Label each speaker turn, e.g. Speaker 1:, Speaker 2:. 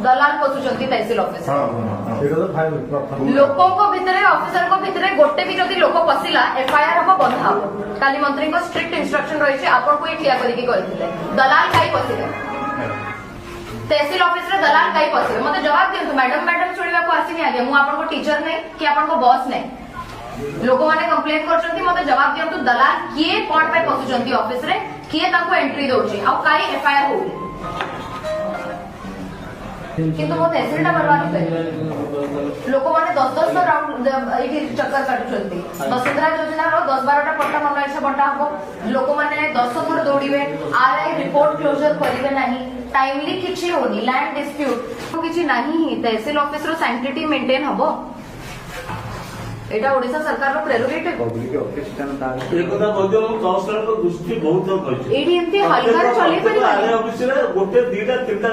Speaker 1: दलाल पशुचंती तहसील office लोकों भितर officer को भितर गोटे भी जदि लोक पशिला एफआईआर हम बंधा हम काली मंत्री को स्ट्रिक्ट इंस्ट्रक्शन रही आपन को ठिया करके दलाल कहीं पशिले तहसील ऑफिस रे दलाल कहीं पशिले मते जवाब दियंतु मैडम मैडम सुनिबा को आसीनी आगे मु आपन को टीचर नहीं कि आपन को बॉस नहीं लोक माने कंप्लेंट करछंती मते जवाब दियंतु दलाल किए कोन पे पशुचंती ऑफिस रे किए ताको एंट्री दोछि आ काई एफआईआर होउली किंतु वो तहसीलटा बर्बाद कर लोक माने 10-10 राउंड एठी चक्कर काटुचंती वसुंधरा योजना रो 10-12टा पट्टा मन इच्छा बंटा हबो लोक माने 10 थर दौड़िबे आरआई रिपोर्ट क्लोजर करिवे नाही टाइमली किछि होनी लैंड डिस्प्यूट किछि नाही तहसील ऑफिस रो सैंक्टिटी मेंटेन हबो एटा ओडिसा सरकार रो प्रेरोगेटिव
Speaker 2: पब्लिक ऑफिस ता
Speaker 3: एक কথা कहदियो तहसील को दृष्टि बहुत कहि
Speaker 1: एडी एमती हल्का चली पड़ी
Speaker 3: ऑफिस रे गोटे 2टा 3टा